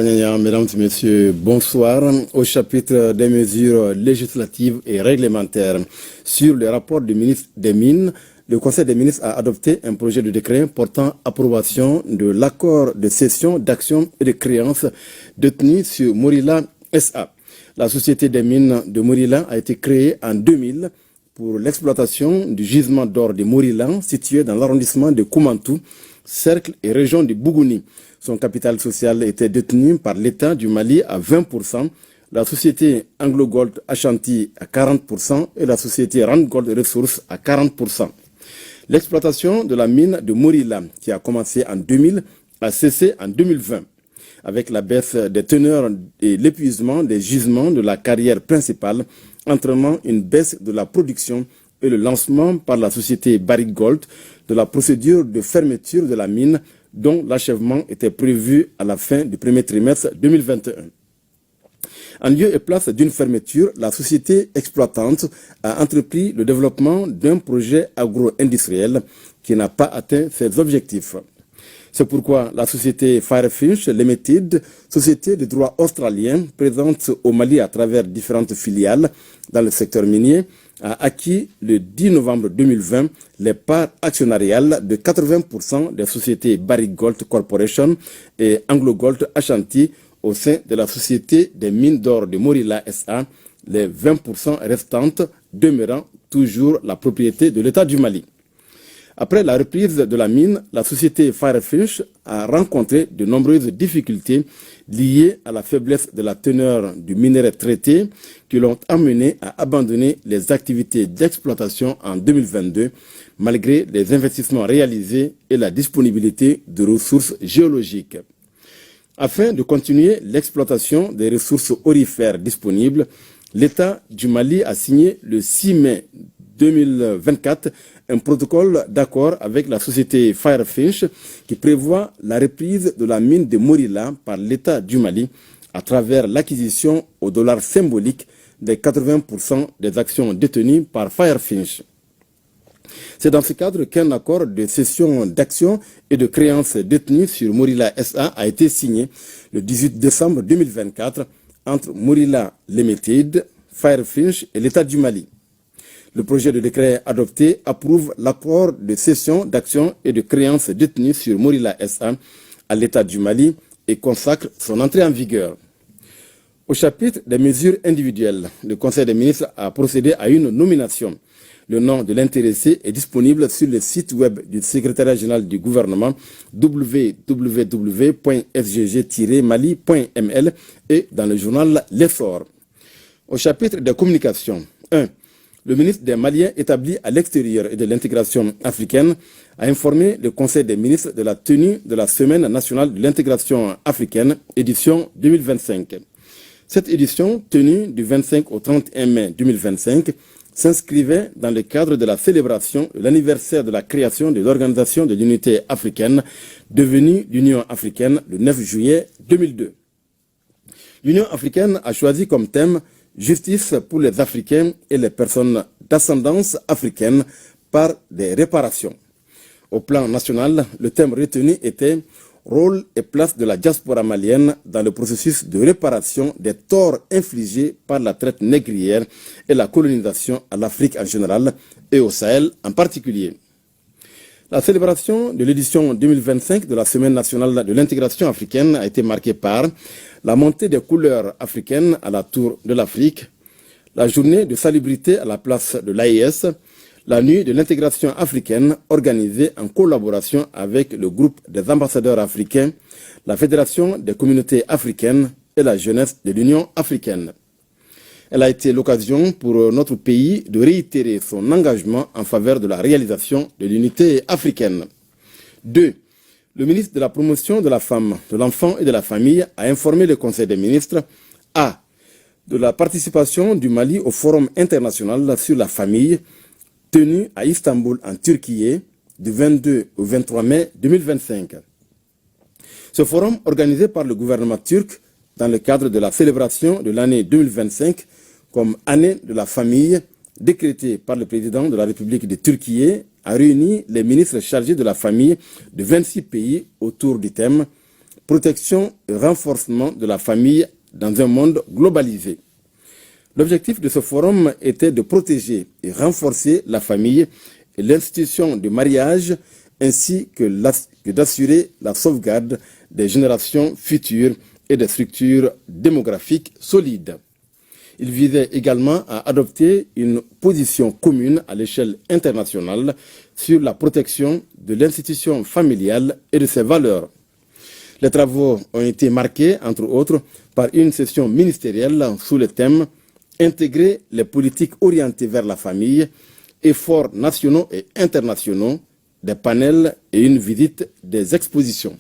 Mesdames et messieurs, bonsoir. Au chapitre des mesures législatives et réglementaires sur le rapport du ministre des Mines, le Conseil des ministres a adopté un projet de décret portant approbation de l'accord de cession d'actions et de créances détenues sur Morila SA. La société des mines de Morila a été créée en 2000 pour l'exploitation du gisement d'or de Morila situé dans l'arrondissement de Koumantou, cercle et région de Bougouni. Son capital social était détenu par l'État du Mali à 20%, la société Anglo Gold Ashanti à 40% et la société Rand Gold Resources à 40%. L'exploitation de la mine de Morila, qui a commencé en 2000, a cessé en 2020. Avec la baisse des teneurs et l'épuisement des gisements de la carrière principale, entraînant une baisse de la production et le lancement par la société Barrick Gold de la procédure de fermeture de la mine dont l'achèvement était prévu à la fin du premier trimestre 2021. En lieu et place d'une fermeture, la société exploitante a entrepris le développement d'un projet agro-industriel qui n'a pas atteint ses objectifs. C'est pourquoi la société Firefinch Limited, société de droit australien présente au Mali à travers différentes filiales dans le secteur minier, a acquis le 10 novembre 2020 les parts actionnariales de 80% des sociétés Barrick Gold Corporation et Anglo Gold Ashanti au sein de la société des mines d'or de Morila SA, les 20% restantes demeurant toujours la propriété de l'État du Mali. Après la reprise de la mine, la société Firefinch a rencontré de nombreuses difficultés liées à la faiblesse de la teneur du minerai traité qui l'ont amené à abandonner les activités d'exploitation en 2022 malgré les investissements réalisés et la disponibilité de ressources géologiques. Afin de continuer l'exploitation des ressources aurifères disponibles, l'État du Mali a signé le 6 mai 2024 un protocole d'accord avec la société Firefinch qui prévoit la reprise de la mine de Morila par l'État du Mali à travers l'acquisition au dollar symbolique des 80% des actions détenues par Firefinch. C'est dans ce cadre qu'un accord de cession d'actions et de créances détenues sur Morila SA a été signé le 18 décembre 2024 entre Morila Limited, Firefinch et l'État du Mali. Le projet de décret adopté approuve l'accord de cession d'actions et de créances détenues sur Morila SA à l'État du Mali et consacre son entrée en vigueur. Au chapitre des mesures individuelles, le Conseil des ministres a procédé à une nomination. Le nom de l'intéressé est disponible sur le site web du secrétariat général du gouvernement www.sgg-mali.ml et dans le journal L'Effort. Au chapitre des communications, 1. Le ministre des Maliens établi à l'extérieur et de l'intégration africaine a informé le Conseil des ministres de la tenue de la Semaine nationale de l'intégration africaine, édition 2025. Cette édition, tenue du 25 au 31 mai 2025, s'inscrivait dans le cadre de la célébration de l'anniversaire de la création de l'Organisation de l'Unité africaine, devenue l'Union africaine le 9 juillet 2002. L'Union africaine a choisi comme thème Justice pour les Africains et les personnes d'ascendance africaine par des réparations. Au plan national, le thème retenu était Rôle et place de la diaspora malienne dans le processus de réparation des torts infligés par la traite négrière et la colonisation à l'Afrique en général et au Sahel en particulier. La célébration de l'édition 2025 de la Semaine nationale de l'intégration africaine a été marquée par la montée des couleurs africaines à la Tour de l'Afrique, la journée de salubrité à la place de l'AES, la nuit de l'intégration africaine organisée en collaboration avec le groupe des ambassadeurs africains, la Fédération des communautés africaines et la jeunesse de l'Union africaine. Elle a été l'occasion pour notre pays de réitérer son engagement en faveur de la réalisation de l'unité africaine. 2. Le ministre de la Promotion de la Femme, de l'Enfant et de la Famille a informé le Conseil des ministres A. de la participation du Mali au Forum international sur la famille tenu à Istanbul en Turquie du 22 au 23 mai 2025. Ce forum, organisé par le gouvernement turc dans le cadre de la célébration de l'année 2025 comme année de la famille, décrétée par le président de la République de Turquie, a réuni les ministres chargés de la famille de 26 pays autour du thème protection et renforcement de la famille dans un monde globalisé. L'objectif de ce forum était de protéger et renforcer la famille et l'institution du mariage, ainsi que d'assurer la sauvegarde des générations futures et des structures démographiques solides. Il visait également à adopter une position commune à l'échelle internationale sur la protection de l'institution familiale et de ses valeurs. Les travaux ont été marqués, entre autres, par une session ministérielle sous le thème « Intégrer les politiques orientées vers la famille, efforts nationaux et internationaux », des panels et une visite des expositions.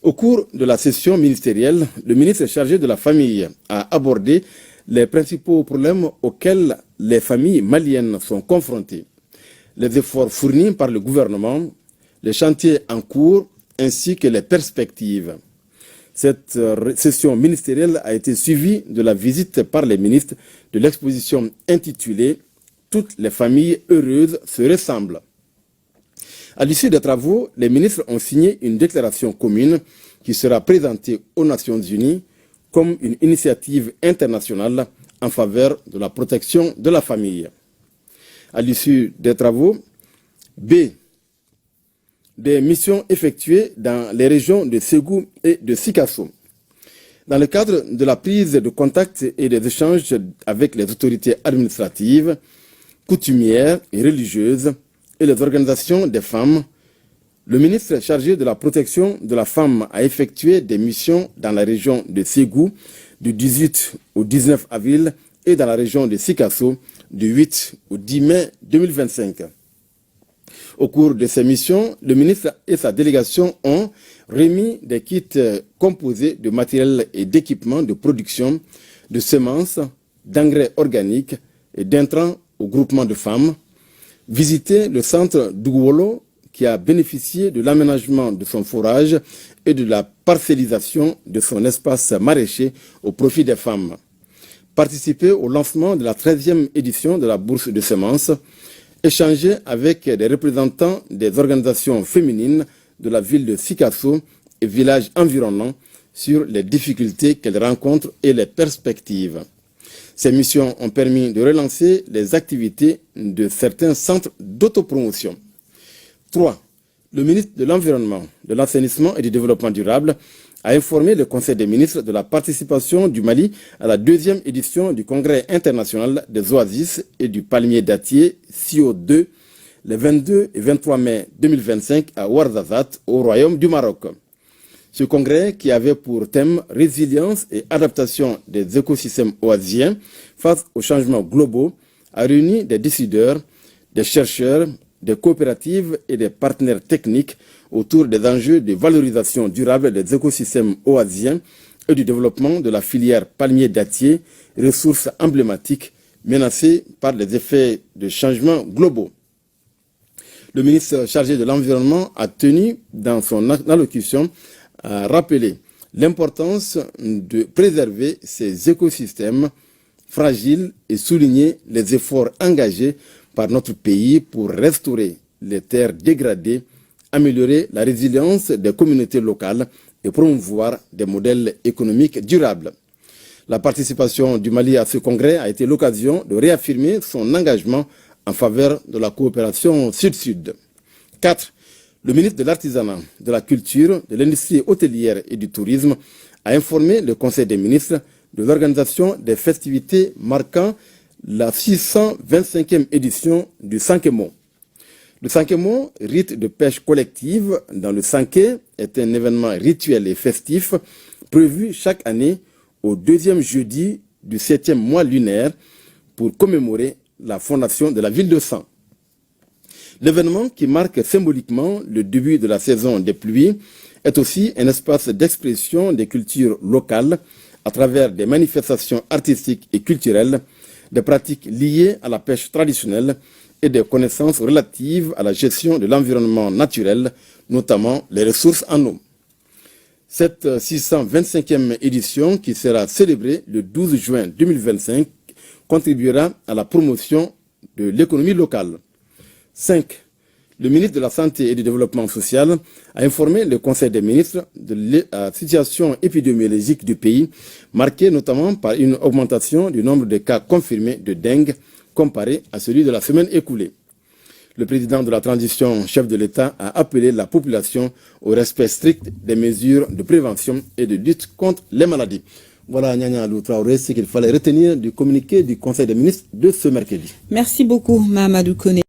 Au cours de la session ministérielle, le ministre chargé de la famille a abordé les principaux problèmes auxquels les familles maliennes sont confrontées, les efforts fournis par le gouvernement, les chantiers en cours ainsi que les perspectives. Cette session ministérielle a été suivie de la visite par les ministres de l'exposition intitulée « Toutes les familles heureuses se ressemblent ». À l'issue des travaux, les ministres ont signé une déclaration commune qui sera présentée aux Nations Unies comme une initiative internationale en faveur de la protection de la famille. À l'issue des travaux, B. Des missions effectuées dans les régions de Ségou et de Sikasso. Dans le cadre de la prise de contact et des échanges avec les autorités administratives, coutumières et religieuses et les organisations des femmes, le ministre chargé de la protection de la femme a effectué des missions dans la région de Ségou du 18 au 19 avril et dans la région de Sikasso du 8 au 10 mai 2025. Au cours de ces missions, le ministre et sa délégation ont remis des kits composés de matériel et d'équipements de production, de semences, d'engrais organiques et d'intrants au groupement de femmes, visité le centre d'Ouwolo qui a bénéficié de l'aménagement de son forage et de la parcellisation de son espace maraîcher au profit des femmes, participé au lancement de la 13e édition de la bourse de semences, échanger avec des représentants des organisations féminines de la ville de Sikasso et villages environnants sur les difficultés qu'elles rencontrent et les perspectives. Ces missions ont permis de relancer les activités de certains centres d'autopromotion. 3. Le ministre de l'Environnement, de l'Assainissement et du Développement durable a informé le Conseil des ministres de la participation du Mali à la 2e édition du Congrès international des oasis et du palmier dattier CO2 les 22 et 23 mai 2025 à Ouarzazate, au Royaume du Maroc. Ce congrès, qui avait pour thème résilience et adaptation des écosystèmes oasiens face aux changements globaux, a réuni des décideurs, des chercheurs, des coopératives et des partenaires techniques autour des enjeux de valorisation durable des écosystèmes oasiens et du développement de la filière palmier dattier, ressource emblématique menacée par les effets de changements globaux. Le ministre chargé de l'Environnement a tenu, dans son allocution, à rappeler l'importance de préserver ces écosystèmes fragiles et souligner les efforts engagés par notre pays pour restaurer les terres dégradées, améliorer la résilience des communautés locales et promouvoir des modèles économiques durables. La participation du Mali à ce congrès a été l'occasion de réaffirmer son engagement en faveur de la coopération sud-sud. 4. Le ministre de l'Artisanat, de la Culture, de l'Industrie hôtelière et du Tourisme a informé le Conseil des ministres de l'organisation des festivités marquant la 625e édition du Sankemo. Le Sankemo, rite de pêche collective dans le Sanké, est un événement rituel et festif prévu chaque année au 2e jeudi du 7e mois lunaire pour commémorer la fondation de la ville de San. L'événement, qui marque symboliquement le début de la saison des pluies, est aussi un espace d'expression des cultures locales à travers des manifestations artistiques et culturelles, des pratiques liées à la pêche traditionnelle et des connaissances relatives à la gestion de l'environnement naturel, notamment les ressources en eau. Cette 625e édition, qui sera célébrée le 12 juin 2025, contribuera à la promotion de l'économie locale. 5. Le ministre de la Santé et du Développement social a informé le Conseil des ministres de la situation épidémiologique du pays, marquée notamment par une augmentation du nombre de cas confirmés de dengue comparé à celui de la semaine écoulée. Le président de la transition, chef de l'État, a appelé la population au respect strict des mesures de prévention et de lutte contre les maladies. Voilà, Nyanya Alou Traoré, ce qu'il fallait retenir du communiqué du Conseil des ministres de ce mercredi. Merci beaucoup, Mahamadou Koné.